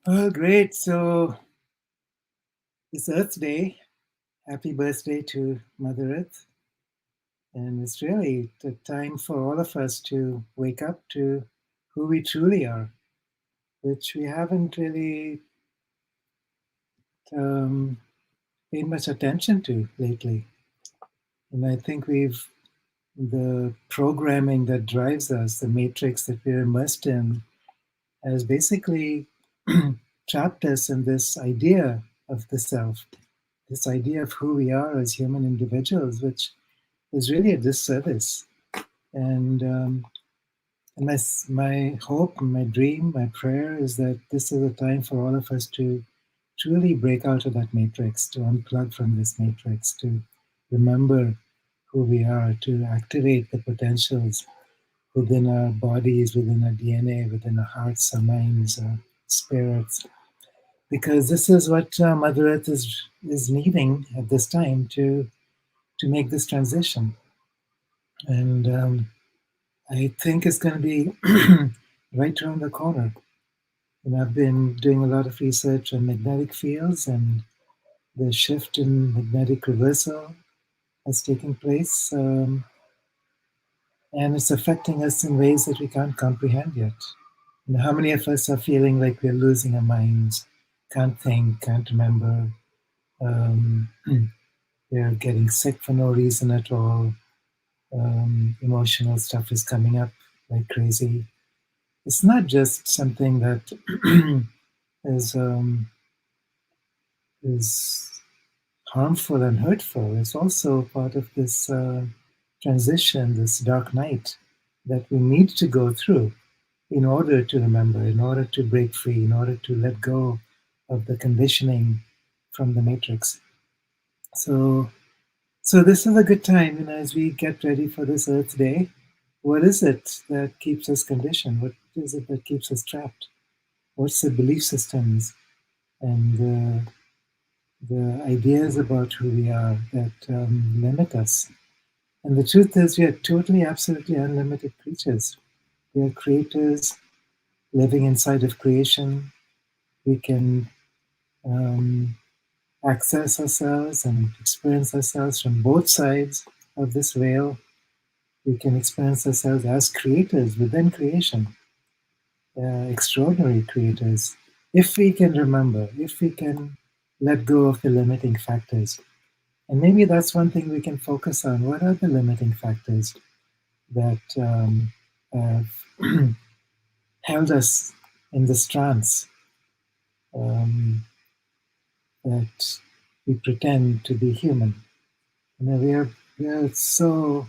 Oh, great. So it's Earth Day. Happy birthday to Mother Earth. And it's really the time for all of us to wake up to who we truly are, which we haven't really um, paid much attention to lately. And I think the programming that drives us, the matrix that we're immersed in, has basically trapped us in this idea of the self, this idea of who we are as human individuals, which is really a disservice. And my hope, my dream, my prayer is that this is a time for all of us to truly break out of that matrix, to unplug from this matrix, to remember who we are, to activate the potentials within our bodies, within our DNA, within our hearts, our minds, our spirits, because this is what Mother Earth is needing at this time to make this transition. And I think it's going to be right around the corner. And I've been doing a lot of research on magnetic fields, and the shift in magnetic reversal has taken place, and it's affecting us in ways that we can't comprehend yet. You know, how many of us are feeling like we're losing our minds, can't think, can't remember, um, we're getting sick for no reason at all, emotional stuff is coming up like crazy. It's not just something that is is harmful and hurtful. It's also part of this transition, this dark night that we need to go through in order to remember, in order to break free, in order to let go of the conditioning from the matrix. So, so this is a good time, as we get ready for this Earth Day. What is it that keeps us conditioned? What is it that keeps us trapped? What's the belief systems and the ideas about who we are that limit us? And the truth is, we are totally, absolutely unlimited creatures. We are creators living inside of creation. We can um, access ourselves and experience ourselves from both sides of this veil. We can experience ourselves as creators within creation, extraordinary creators, if we can remember, if we can let go of the limiting factors. And maybe that's one thing we can focus on. What are the limiting factors that have held us in this trance um, that we pretend to be human? We are so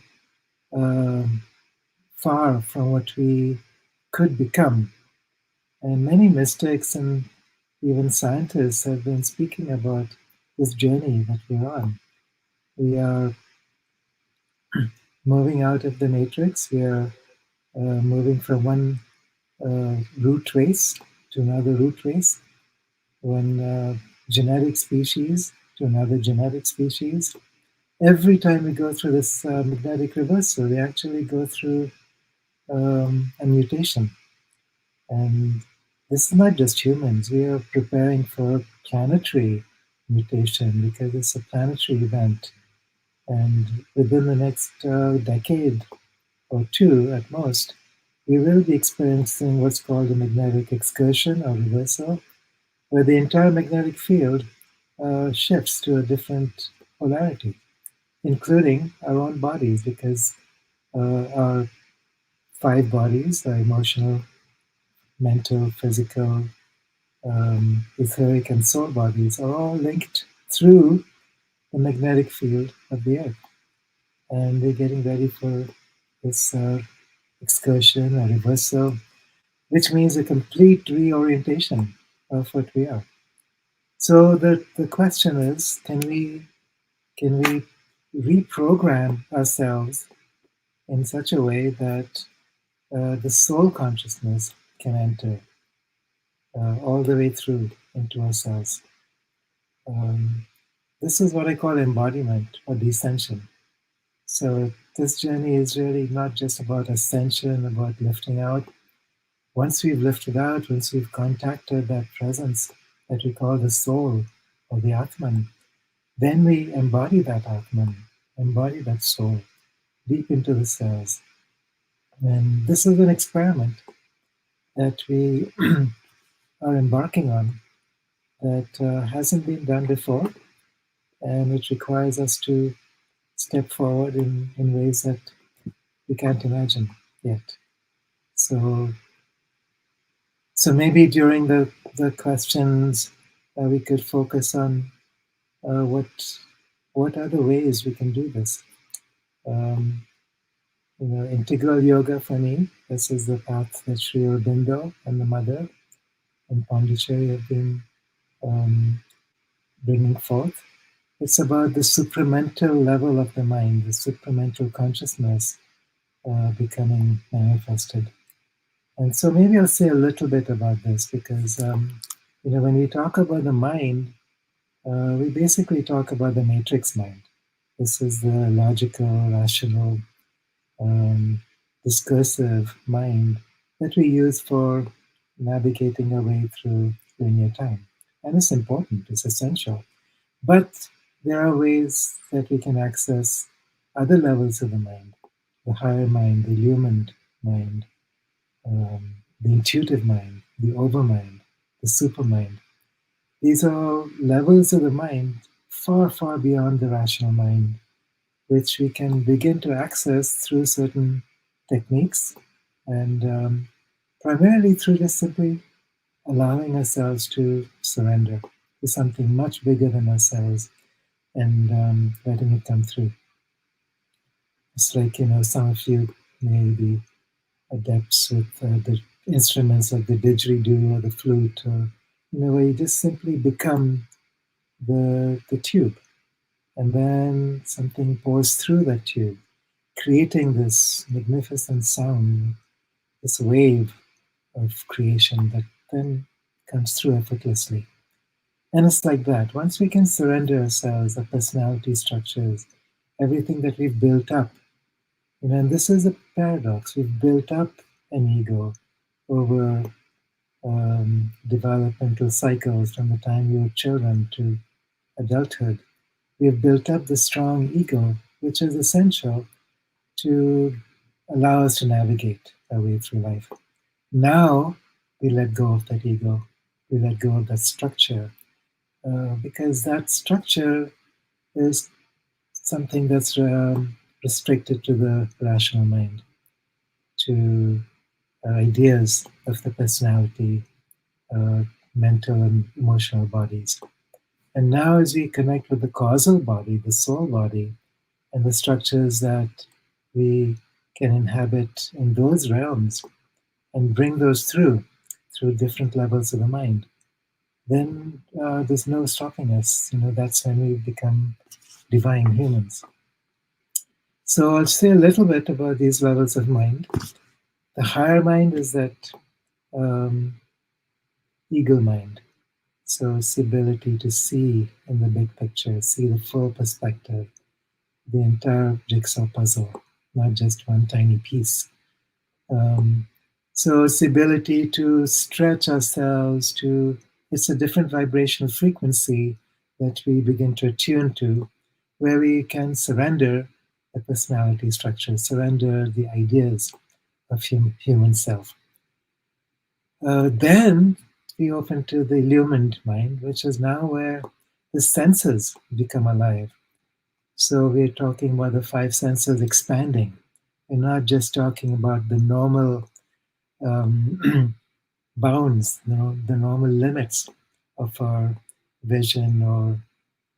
um, far from what we could become. And many mystics and even scientists have been speaking about this journey that we're on. We are moving out of the matrix. We are moving from one root race to another root race, one genetic species to another genetic species. Every time we go through this magnetic reversal, we actually go through a mutation. And this is not just humans. We are preparing for a planetary mutation because it's a planetary event. And within the next decade or two at most, we will be experiencing what's called a magnetic excursion or reversal, where the entire magnetic field shifts to a different polarity, including our own bodies, because our five bodies, our emotional, mental, physical, etheric, and soul bodies, are all linked through the magnetic field of the Earth. And we're getting ready for this excursion or reversal, which means a complete reorientation of what we are. So the question is, can we reprogram ourselves in such a way that the soul consciousness can enter all the way through into ourselves? Um, this is what I call embodiment or descension. So this journey is really not just about ascension, about lifting out. Once we've lifted out, once we've contacted that presence that we call the soul or the Atman, then we embody that Atman, embody that soul deep into the cells. And this is an experiment that we are embarking on that hasn't been done before, and it requires us to step forward in ways that we can't imagine yet. So, so maybe during the questions, we could focus on what are the ways we can do this. Integral yoga for me, this is the path that Sri Aurobindo and the mother and Pondicherry have been um, bringing forth. It's about the supramental level of the mind, the supramental consciousness becoming manifested. And so maybe I'll say a little bit about this because, when we talk about the mind, we basically talk about the matrix mind. This is the logical, rational, um, discursive mind that we use for navigating our way through linear time. And it's important, it's essential. But there are ways that we can access other levels of the mind, the higher mind, the illumined mind, the intuitive mind, the overmind, the supermind. These are all levels of the mind far, far beyond the rational mind, which we can begin to access through certain techniques and primarily through just simply allowing ourselves to surrender to something much bigger than ourselves and letting it come through. It's like, some of you may be adepts with the instruments like the didgeridoo or the flute, or, where you just simply become the tube. And then something pours through that tube, creating this magnificent sound, this wave of creation that then comes through effortlessly. And it's like that. Once we can surrender ourselves, our personality structures, everything that we've built up, and this is a paradox. We've built up an ego over developmental cycles from the time we were children to adulthood. We have built up the strong ego, which is essential to allow us to navigate our way through life. Now we let go of that ego. We let go of that structure because that structure is something that's restricted to the rational mind, to ideas of the personality, mental and emotional bodies. And now, as we connect with the causal body, the soul body, and the structures that we can inhabit in those realms and bring those through different levels of the mind, then there's no stopping us. That's when we become divine humans. So I'll say a little bit about these levels of mind. The higher mind is that eagle mind. So it's the ability to see in the big picture, see the full perspective, the entire jigsaw puzzle, not just one tiny piece. So it's the ability to stretch ourselves to, it's a different vibrational frequency that we begin to attune to, where we can surrender the personality structure, surrender the ideas of human self. Then we open to the illumined mind, which is now where the senses become alive. So we're talking about the five senses expanding. We're not just talking about the normal bounds, the normal limits of our vision or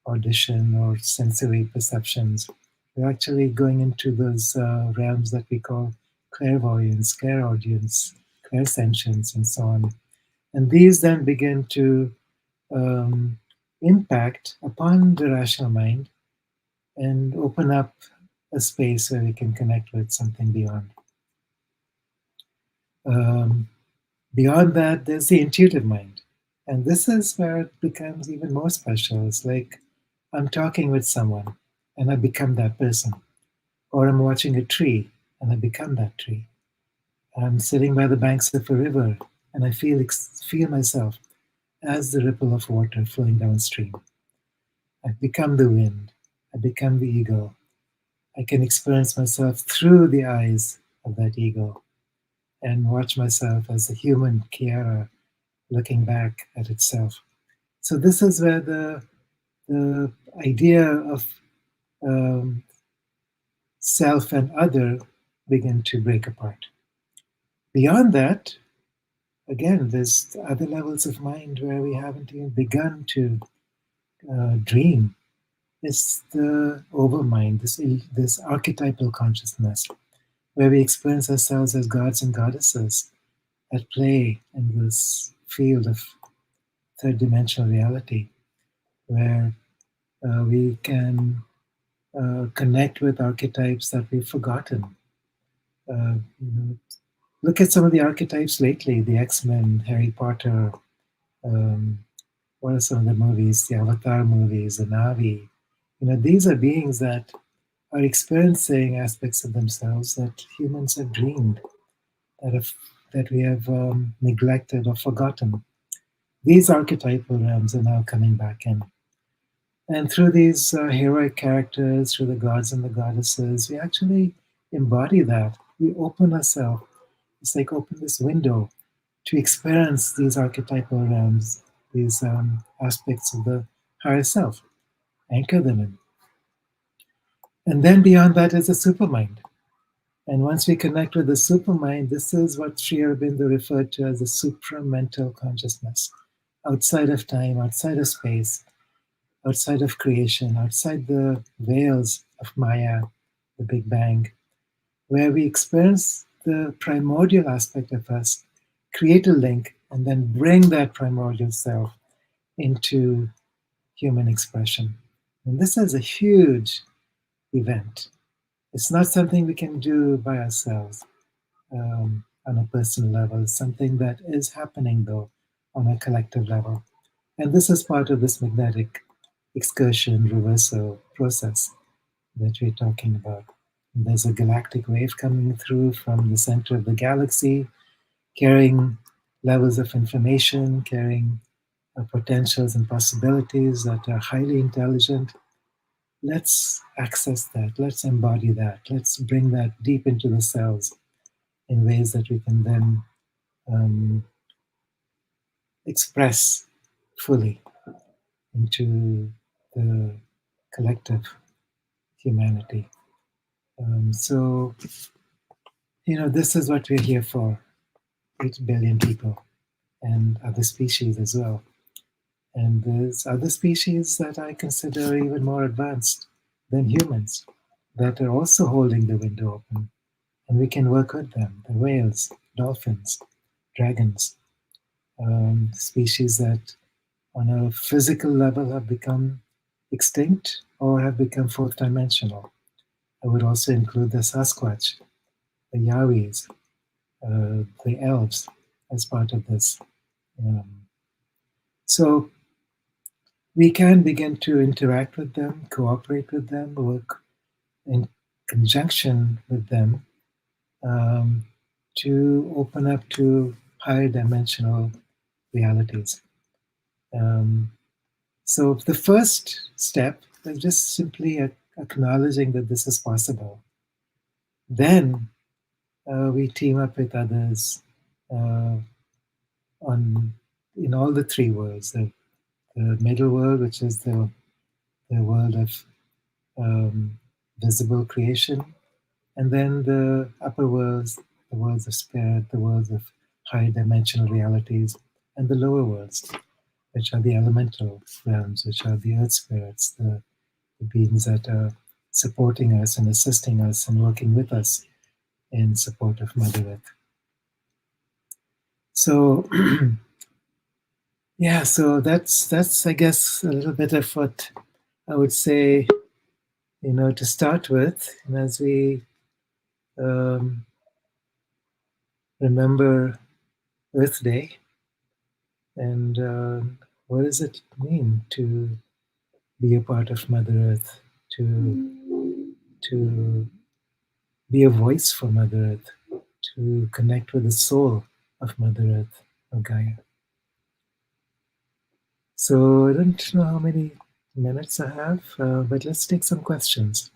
audition or sensory perceptions. We're actually going into those realms that we call clairvoyance, clairaudience, clairsentience, and so on. And these then begin to impact upon the rational mind and open up a space where we can connect with something beyond. Beyond that, there's the intuitive mind. And this is where it becomes even more special. It's like I'm talking with someone and I become that person. Or I'm watching a tree and I become that tree. I'm sitting by the banks of a river, and I feel myself as the ripple of water flowing downstream. I've become the wind. I become the ego. I can experience myself through the eyes of that ego and watch myself as the human Kiara looking back at itself. So this is where the idea of um, self and other begin to break apart. Beyond that, again, there's other levels of mind where we haven't even begun to dream. It's the overmind, this archetypal consciousness, where we experience ourselves as gods and goddesses at play in this field of third dimensional reality, where we can connect with archetypes that we've forgotten. You know, look at some of the archetypes lately: the X-Men, Harry Potter. Um, what are some of the movies? The Avatar movies, the Navi. You know, these are beings that are experiencing aspects of themselves that humans have dreamed, that have that we have neglected or forgotten. These archetypal realms are now coming back in. And through these heroic characters, through the gods and the goddesses, we actually embody that. We open ourselves. It's like open this window to experience these archetypal realms, these aspects of the higher self, anchor them in. And then beyond that is the supermind. And once we connect with the supermind, this is what Sri Aurobindo referred to as the supramental consciousness, outside of time, outside of space, outside of creation, outside the veils of Maya, the Big Bang, where we experience the primordial aspect of us, create a link, and then bring that primordial self into human expression. And this is a huge event. It's not something we can do by ourselves on a personal level. It's something that is happening, though, on a collective level. And this is part of this magnetic excursion reversal process that we're talking about. There's a galactic wave coming through from the center of the galaxy, carrying levels of information, carrying potentials and possibilities that are highly intelligent. Let's access that. Let's embody that. Let's bring that deep into the cells in ways that we can then um, express fully into the collective humanity. So, this is what we're here for, 8 billion people and other species as well. And there's other species that I consider even more advanced than humans that are also holding the window open. And we can work with them, the whales, dolphins, dragons, species that on a physical level have become extinct or have become fourth dimensional. I would also include the Sasquatch, the Yowies, the elves as part of this. Um, so we can begin to interact with them, cooperate with them, work in conjunction with them um, to open up to higher dimensional realities. Um, so the first step is just simply acknowledging that this is possible. Then we team up with others uh, on in all the three worlds: the middle world, which is the world of visible creation, and then the upper worlds, the worlds of spirit, the worlds of high dimensional realities, and the lower worlds, which are the elemental realms, which are the earth spirits, the beings that are supporting us and assisting us and working with us in support of Mother Earth. So, yeah, so that's I guess a little bit of what I would say, to start with, and as we um, remember Earth Day, and what does it mean to be a part of Mother Earth, to be a voice for Mother Earth, to connect with the soul of Mother Earth, of Gaia. So I don't know how many minutes I have, but let's take some questions.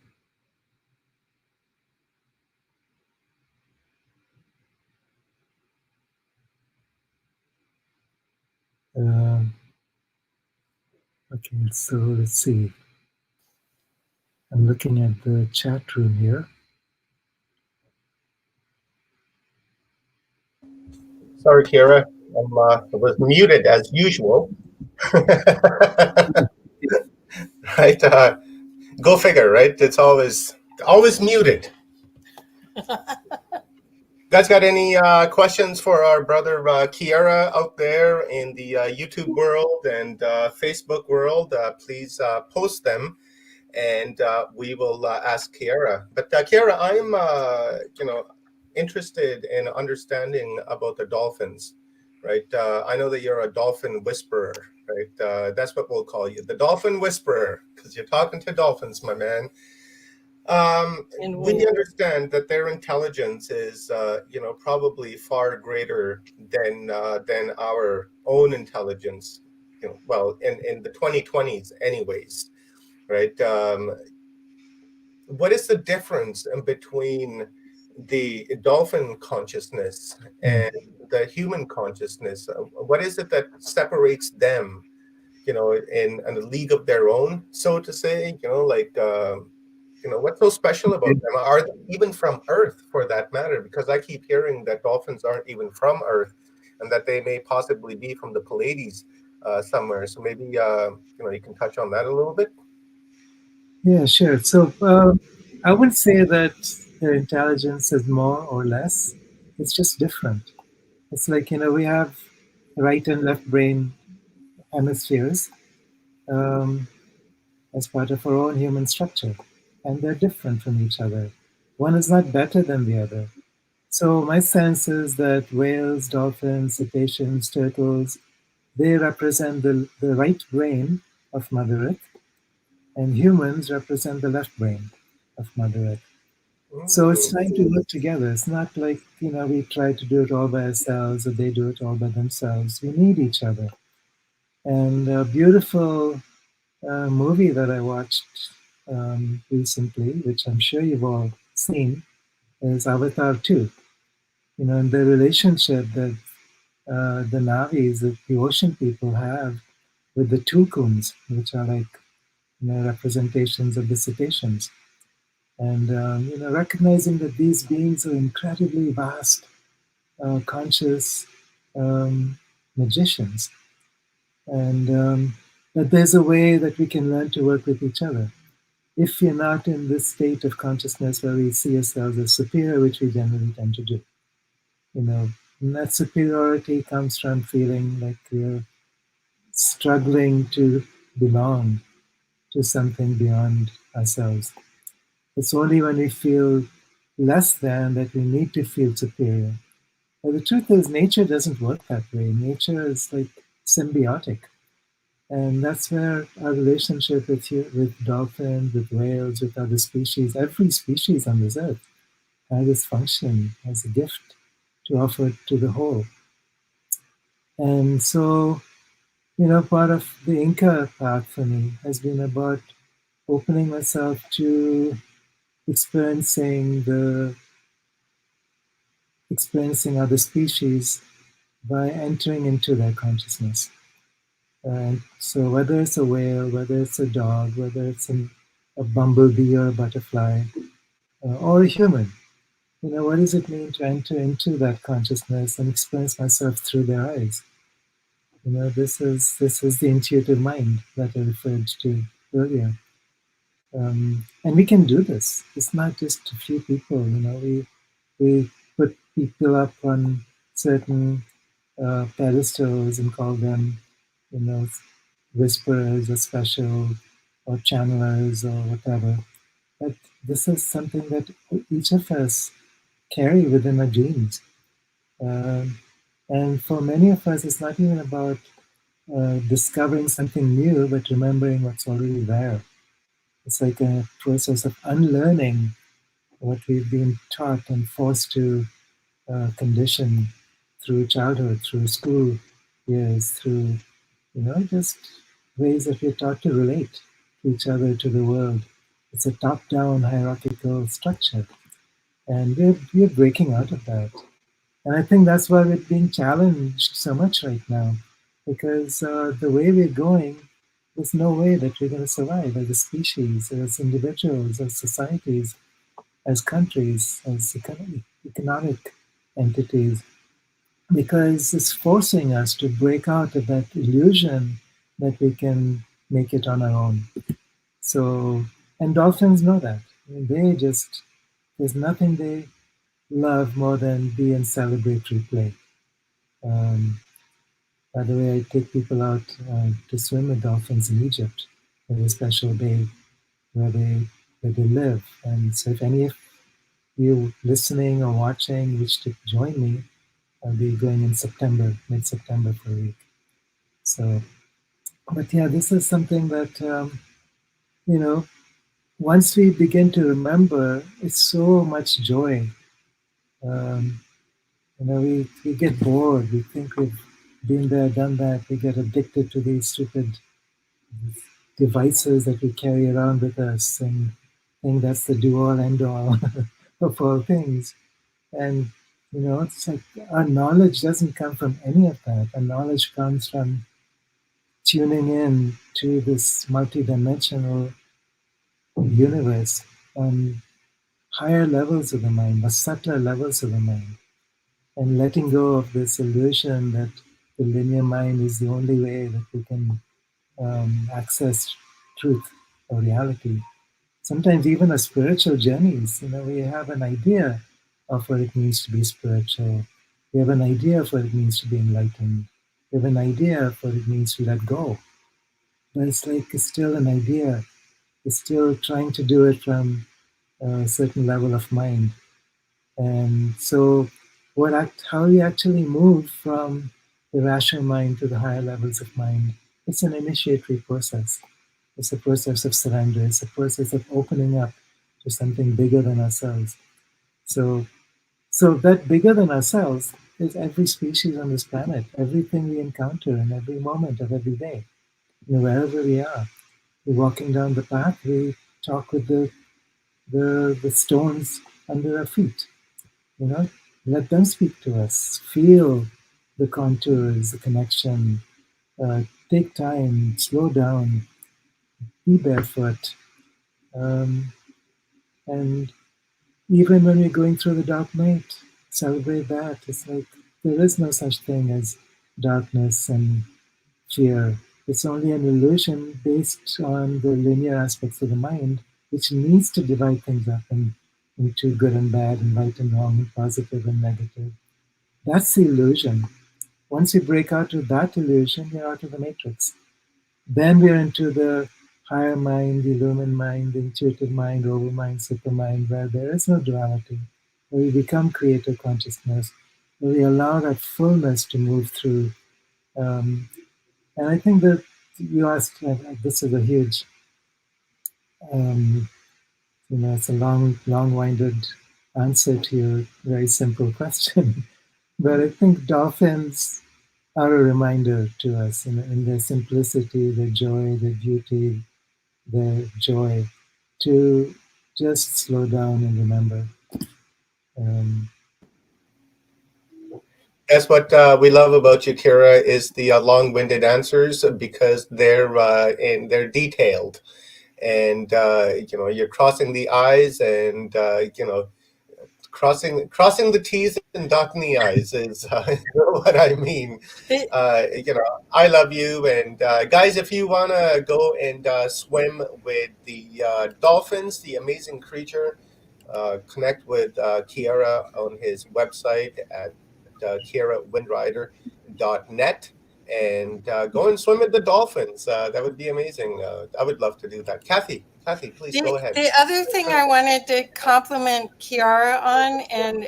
Okay, so let's see. I'm looking at the chat room here. Sorry, Kiara. I was muted as usual. Right? Go figure, right? It's always muted. Guys, got any questions for our brother Kiara out there in the YouTube world and Facebook world? Please post them, and we will ask Kiara. But Kiara, I'm interested in understanding about the dolphins, right? I know that you're a dolphin whisperer, right? That's what we'll call you, the dolphin whisperer, because you're talking to dolphins, my man. We understand that their intelligence is, probably far greater than our own intelligence. Well, in the 2020s, anyways, right? What is the difference in between the dolphin consciousness and the human consciousness? What is it that separates them? In a league of their own, so to say. What's so special about them? Are they even from Earth, for that matter? Because I keep hearing that dolphins aren't even from Earth, and that they may possibly be from the Pleiades somewhere. So maybe you can touch on that a little bit. Yeah, sure. So I wouldn't say that their intelligence is more or less. It's just different. It's like, we have right and left brain hemispheres as part of our own human structure, and they're different from each other. One is not better than the other. So my sense is that whales, dolphins, cetaceans, turtles, they represent the right brain of Mother Earth, and humans represent the left brain of Mother Earth. So it's trying to work together. It's not like, we try to do it all by ourselves or they do it all by themselves. We need each other. And a beautiful movie that I watched recently, which I'm sure you've all seen, is Avatar 2. And the relationship that the Navis, the ocean people, have with the tulkuns, which are like representations of the cetaceans. And recognizing that these beings are incredibly vast, conscious magicians, and that there's a way that we can learn to work with each other. If we're not in this state of consciousness where we see ourselves as superior, which we generally tend to do, and that superiority comes from feeling like we're struggling to belong to something beyond ourselves. It's only when we feel less than that we need to feel superior. But the truth is, nature doesn't work that way. Nature is like symbiotic. And that's where our relationship with dolphins, with whales, with other species, every species on this earth has this function as a gift to offer to the whole. And so, part of the Inca path for me has been about opening myself to experiencing other species by entering into their consciousness. And so whether it's a whale, whether it's a dog, whether it's a bumblebee or a butterfly, or a human, what does it mean to enter into that consciousness and experience myself through their eyes? This is the intuitive mind that I referred to earlier. And we can do this. It's not just a few people. We put people up on certain pedestals and call them, whisperers or special or channelers or whatever. But this is something that each of us carry within our genes. And for many of us, it's not even about discovering something new, but remembering what's already there. It's like a process of unlearning what we've been taught and forced to conditioned through childhood, through school years, through just ways that we're taught to relate to each other, to the world. It's a top-down hierarchical structure, and we're breaking out of that. And I think that's why we're being challenged so much right now, because the way we're going, there's no way that we're going to survive as a species, as individuals, as societies, as countries, as economic entities, because it's forcing us to break out of that illusion that we can make it on our own. So, and dolphins know that. I mean, there's nothing they love more than be in celebratory play. Um, by the way, I take people out to swim with dolphins in Egypt. There's a special bay where they live. And so, if any of you listening or watching wish to join me, I'll be going in September, mid-September for a week. So, but yeah, this is something that you know. Once we begin to remember, it's so much joy. Um, we get bored. We think we've been there, done that. We get addicted to these stupid devices that we carry around with us and think that's the do all end all of all things. And it's like our knowledge doesn't come from any of that. Our knowledge comes from tuning in to this multidimensional universe on higher levels of the mind, the subtler levels of the mind, and letting go of this illusion that the linear mind is the only way that we can access truth or reality. Sometimes even our spiritual journeys, we have an idea of what it means to be spiritual. We have an idea of what it means to be enlightened. We have an idea of what it means to let go. But it's like it's still an idea. It's still trying to do it from a certain level of mind. And so, how we actually move from the rational mind to the higher levels of mind, it's an initiatory process. It's a process of surrender. It's a process of opening up to something bigger than ourselves. So, so that bigger than ourselves is every species on this planet, everything we encounter in every moment of every day, wherever we are. We're walking down the path, we talk with the stones under our feet. You know, let them speak to us. Feel the contours, the connection. Uh, Take time, slow down, be barefoot, um, and even when we're going through the dark night, celebrate that. It's like there is no such thing as darkness and fear. It's only an illusion based on the linear aspects of the mind, which needs to divide things up into good and bad, and right and wrong, and positive and negative. That's the illusion. Once you break out of that illusion, you're out of the matrix. Then we're into the higher mind, the illumined mind, the intuitive mind, overmind, supermind, where there is no duality, where we become creative consciousness, where we allow that fullness to move through. Um, and I think that you asked, this is a huge, um, it's a long-winded answer to your very simple question. But I think dolphins are a reminder to us in their simplicity, their joy, their beauty, their joy, to just slow down and remember. Um, That's what we love about you, Kira, is the long-winded answers because they're detailed, and you're crossing the I's and crossing the T's and dotting the I's is what I mean. It, I love you, and guys, if you wanna go and swim with the dolphins, the amazing creature, connect with Kiara on his website at kiarawindrider.net and go and swim with the dolphins. That would be amazing. I would love to do that. Kathy, please the, go ahead. the other thing I wanted to compliment Kiara on, and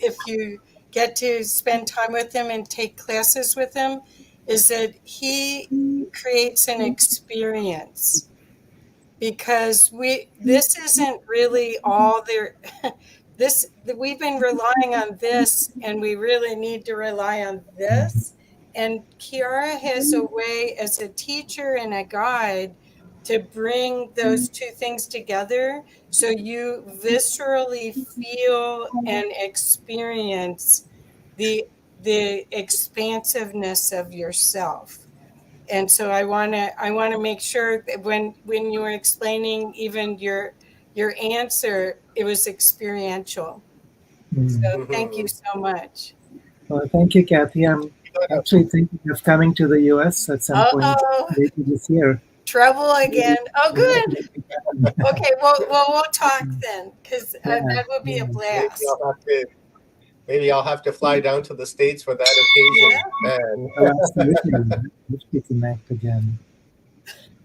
if you get to spend time with him and take classes with him, is that he creates an experience because this isn't really all there. we've been relying on this, and we really need to rely on this. And Kiara has a way as a teacher and a guide to bring those two things together so you viscerally feel and experience the expansiveness of yourself. And so I want to make sure that when you were explaining even your answer, it was experiential. So Mm. thank you Mhm. so much. Well, thank you, Kathy. I'm actually thinking of coming to the US at some point Uh-oh, later this year. trouble again. Oh, good. Yeah, Okay, we'll talk then, because yeah, that would be a yeah. Maybe blast. I'll have to maybe I'll have to fly down to the States for that occasion. Yeah. And Oh, absolutely. We have to connect again.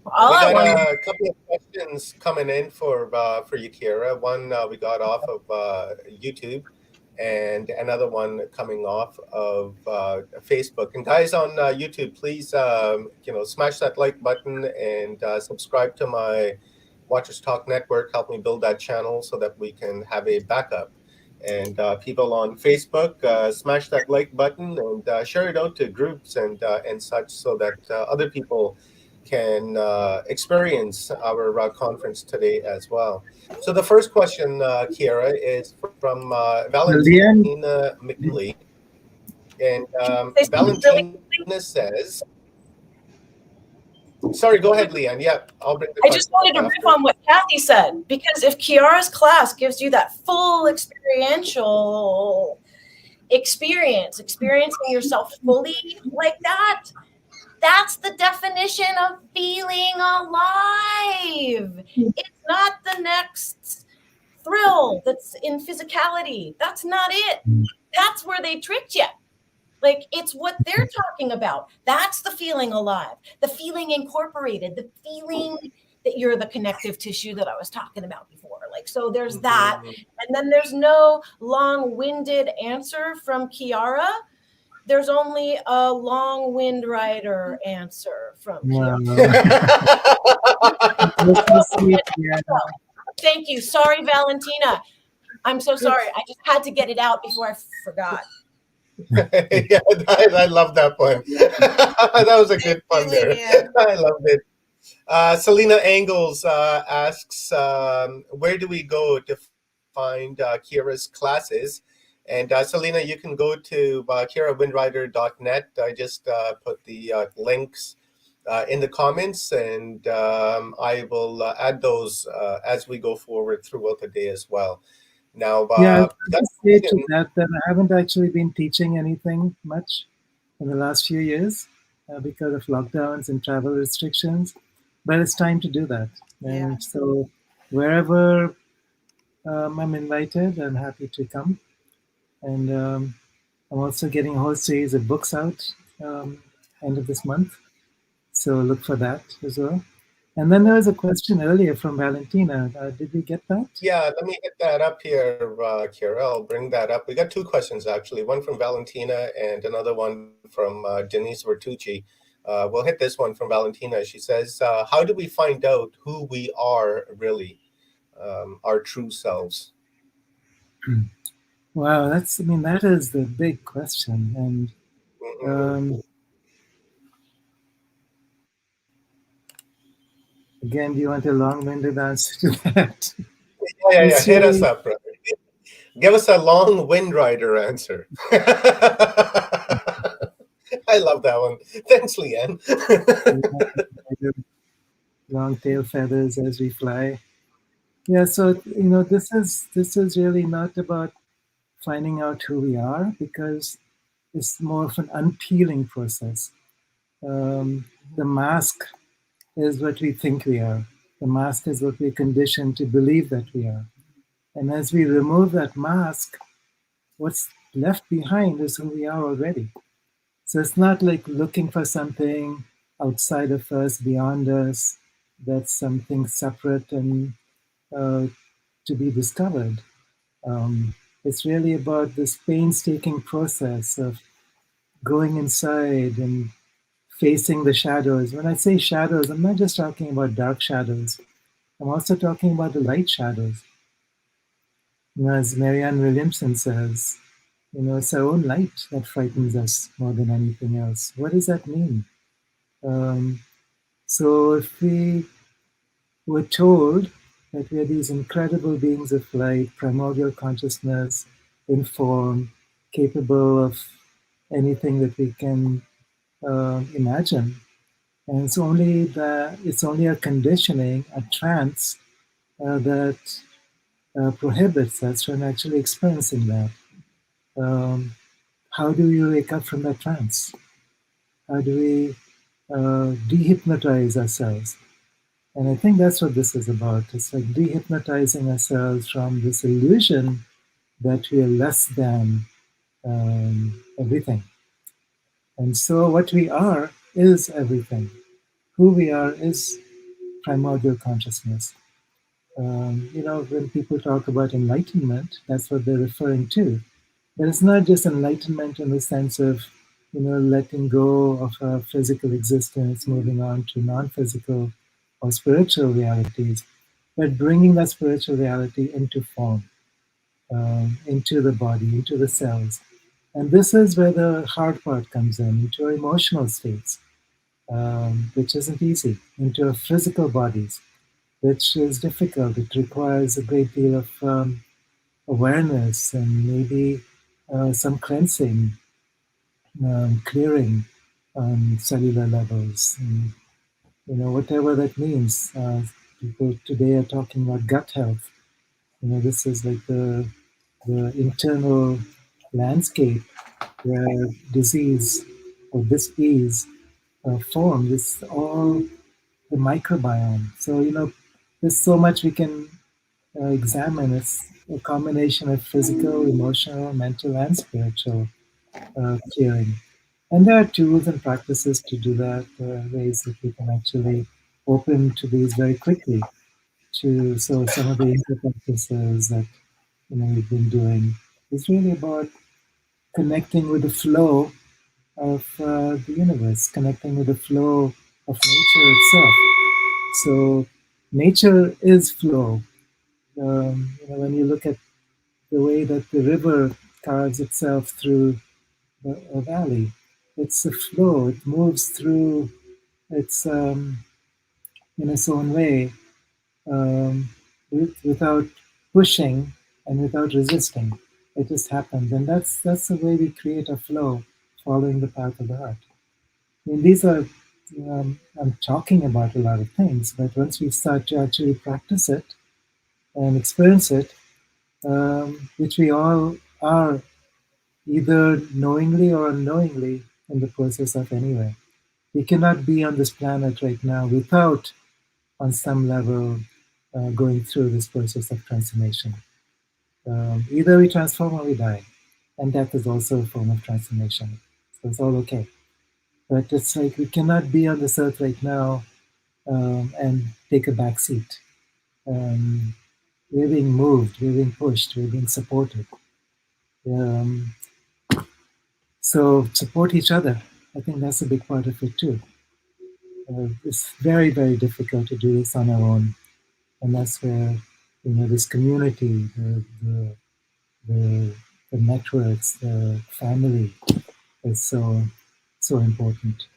All we at got once. a couple of questions coming in for you, Kira. One we got off of YouTube, and another one coming off of Facebook. And guys on YouTube, please smash that like button and subscribe to my Watchers Talk Network. Help me build that channel so that we can have a backup. And people on Facebook, smash that like button and share it out to groups and such, so that other people can experience our conference today as well. So the first question, Kiara, is from Well, Leanne, Valentina McLean. And Say something really Valentina says, sorry, go ahead, Leanne. Yeah, I'll bring the I just question up wanted to riff after. on what Kathy said, because if Kiara's class gives you that full experiential experiencing yourself fully like that, that's the definition of feeling alive. It's not the next thrill that's in physicality. That's not it. That's where they tricked you. Like, it's what they're talking about. That's the feeling alive, the feeling incorporated, the feeling that you're the connective tissue that I was talking about before. Like, so there's that. And then there's no long-winded answer from Kiara. There's only a long Windrider answer from Kiara. This is sweet, Leanne. Thank you. Sorry, Valentina. I'm so sorry. I just had to get it out before I forgot. Yeah, I love that one. That was a good Thank pun you, there. Leanne. I loved it. Selena Angles asks, where do we go to find Kira's classes? And Selena, you can go to kirawindrider.net. I just put the links in the comments, and I will add those as we go forward throughout the day as well. Now, Yeah, I was got going a to say to question. that I haven't actually been teaching anything much in the last few years because of lockdowns and travel restrictions, but it's time to do that. Yeah. And so wherever I'm invited, I'm happy to come. And I'm also getting a whole series of books out end of this month. So look for that as well. And then there was a question earlier from Valentina. Did we get that? Yeah, let me get that up here, Kira. I'll bring that up. We got two questions, actually, one from Valentina and another one from Denise Vertucci. We'll hit this one from Valentina. She says, how do we find out who we are really, our true selves? Wow, that is the big question. And again, do you want a long-winded answer to that? Yeah. Hit us up, brother. Give us a long Windrider answer. I love that one. Thanks, Leanne. Long tail feathers as we fly. Yeah, so this is really not about finding out who we are, because it's more of an unpeeling process. The mask is what we think we are. The mask is what we're conditioned to believe that we are. And as we remove that mask, what's left behind is who we are already. So it's not like looking for something outside of us, beyond us, that's something separate and to be discovered. It's really about this painstaking process of going inside and facing the shadows. When I say shadows, I'm not just talking about dark shadows. I'm also talking about the light shadows. As Marianne Williamson says, it's our own light that frightens us more than anything else. What does that mean? Um, so if we were told that we are these incredible beings of light, primordial consciousness, informed, capable of anything that we can imagine, and it's only a conditioning, a trance that prohibits us from actually experiencing that. Um, how do you wake up from that trance? How do we dehypnotize ourselves? And I think that's what this is about. It's like dehypnotizing ourselves from this illusion that we are less than everything. And so what we are is everything. Who we are is primordial consciousness. When people talk about enlightenment, that's what they're referring to. But it's not just enlightenment in the sense of, letting go of our physical existence, moving on to non-physical or spiritual realities, but bringing that spiritual reality into form, into the body, into the cells. And this is where the hard part comes into our emotional states, which isn't easy, into our physical bodies, which is difficult. It requires a great deal of awareness and maybe some cleansing, clearing on cellular levels, and, whatever that means. People today are talking about gut health. This is like the internal landscape where disease or dis-ease forms. It's all the microbiome. So, there's so much we can examine. It's a combination of physical, emotional, mental, and spiritual clearing. And there are tools and practices to do that, ways that we can actually open to these very quickly. So some of the inter practices that we've been doing is really about connecting with the flow of the universe, connecting with the flow of nature itself. So nature is flow. When you look at the way that the river carves itself through a valley, it's a flow. It moves through its in its own way, um, without pushing and without resisting. It just happens, and that's the way we create a flow, following the path of the heart. I mean, these are I'm talking about a lot of things, but once we start to actually practice it and experience it, which we all are either knowingly or unknowingly in the process of anyway. We cannot be on this planet right now without, on some level, going through this process of transformation. Either we transform or we die, and death is also a form of transformation. So it's all okay. But it's like we cannot be on this earth right now and take a back seat. We're being moved, we're being pushed, we're being supported. Um, so support each other. I think that's a big part of it too. It's very, very difficult to do this on our own, and that's where this community, the, the networks, the family is so important.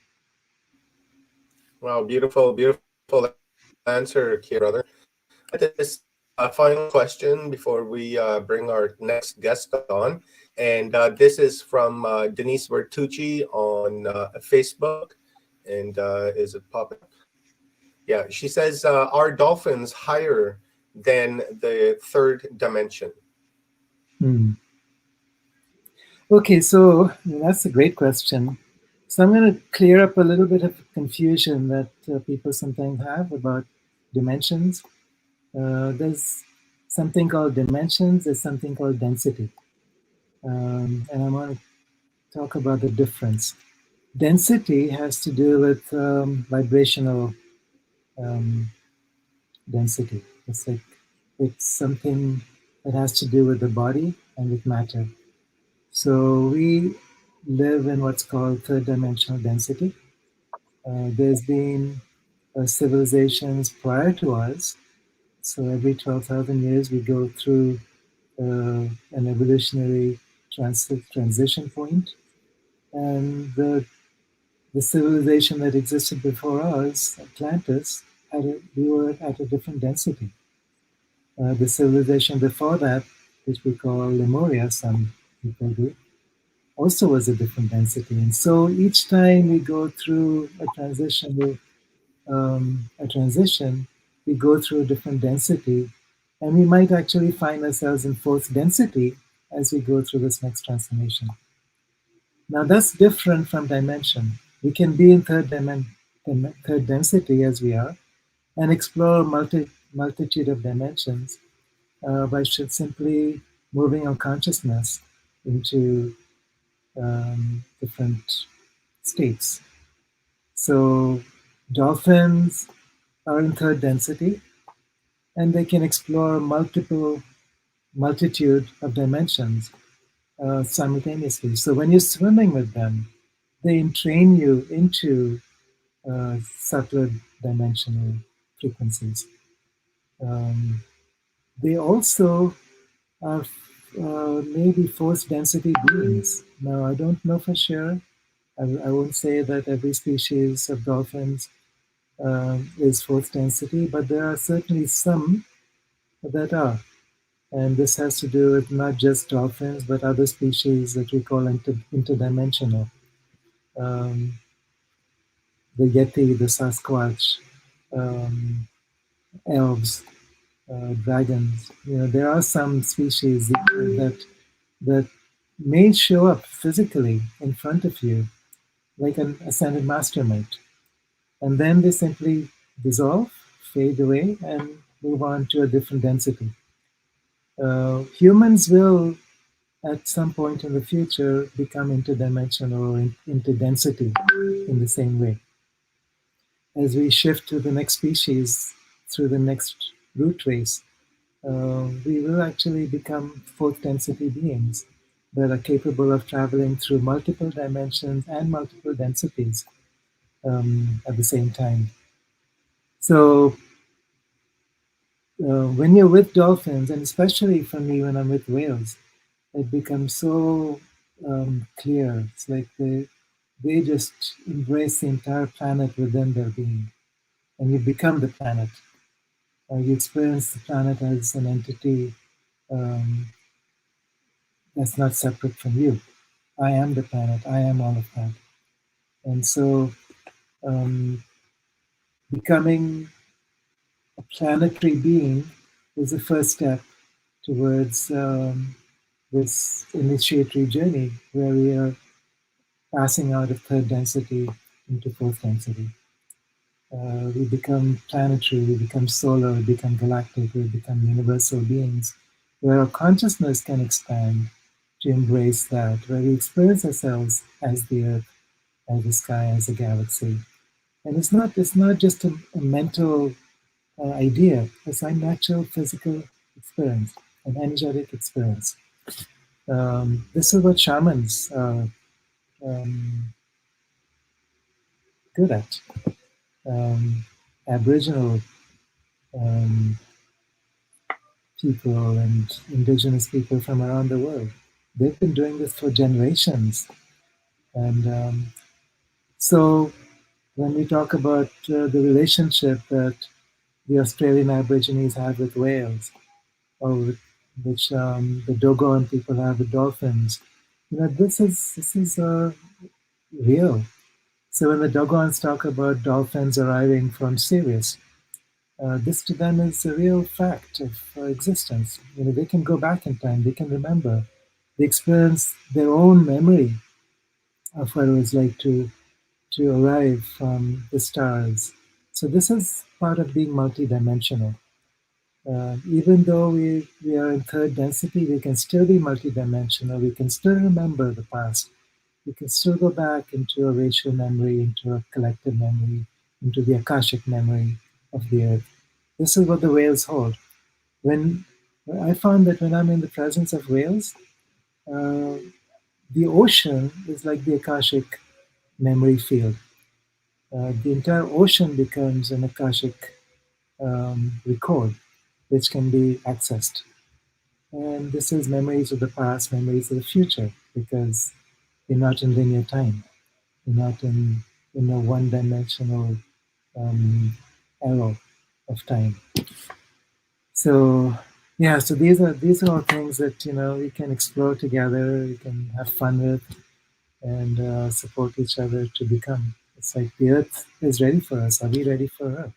Wow, beautiful, beautiful answer, Kiara, brother. This final question before we bring our next guest on. And this is from Denise Bertucci on Facebook. And is it popping up? Yeah, she says, are dolphins higher than the third dimension? Hmm. Okay, so that's a great question. So I'm going to clear up a little bit of confusion that people sometimes have about dimensions. There's something called dimensions, there's something called density. And I want to talk about the difference. Density has to do with vibrational um, density. It's something that has to do with the body and with matter. So we live in what's called third dimensional density. There's been civilizations prior to us. So every 12,000 years we go through an evolutionary transition point, and the civilization that existed before us, Atlantis, we were at a different density. The civilization before that, which we call Lemuria, some people do, also was a different density. And so each time we go through a transition, we go through a different density, and we might actually find ourselves in fourth density as we go through this next transformation. Now that's different from dimension. We can be in third density as we are, and explore multitude of dimensions by simply moving our consciousness into different states. So dolphins are in third density, and they can explore multitude of dimensions simultaneously. So when you're swimming with them, they entrain you into subtler dimensional frequencies. They also are maybe fourth density beings. Now, I don't know for sure. I won't say that every species of dolphins is fourth density, but there are certainly some that are. And this has to do with not just dolphins, but other species that we call interdimensional. The Yeti, the Sasquatch, elves, dragons. There are some species that may show up physically in front of you, like an ascended master might, and then they simply dissolve, fade away, and move on to a different density. Humans will, at some point in the future, become interdimensional or interdensity in the same way. As we shift to the next species through the next root race, we will actually become fourth density beings that are capable of traveling through multiple dimensions and multiple densities at the same time. So when you're with dolphins, and especially for me when I'm with whales, it becomes so clear. It's like they just embrace the entire planet within their being, and you become the planet. You experience the planet as an entity that's not separate from you. I am the planet. I am all of that. And so becoming a planetary being is the first step towards this initiatory journey where we are passing out of third density into fourth density. We become planetary, we become solar, we become galactic, we become universal beings, where our consciousness can expand to embrace that, where we experience ourselves as the earth, as the sky, as a galaxy. And it's not just a mental idea, it's a natural physical experience, an energetic experience. This is what shamans are good at. Aboriginal people and indigenous people from around the world. They've been doing this for generations. And so when we talk about the relationship that the Australian Aborigines have with whales, or which the Dogon people have with dolphins, this is real. So when the Dogons talk about dolphins arriving from Sirius, this to them is a real fact of existence. They can go back in time, they can remember, they experience their own memory of what it was like to arrive from the stars. So this is part of being multidimensional. Even though we are in third density, we can still be multidimensional. We can still remember the past. We can still go back into a racial memory, into a collective memory, into the Akashic memory of the earth. This is what the whales hold. When I found that when I'm in the presence of whales, the ocean is like the Akashic memory field. The entire ocean becomes an Akashic record, which can be accessed. And this is memories of the past, memories of the future, because you're not in linear time. You're not in a one-dimensional arrow of time. So yeah, so these are all things that we can explore together, we can have fun with, and support each other to become. It's like the Earth is ready for us. Are we ready for her?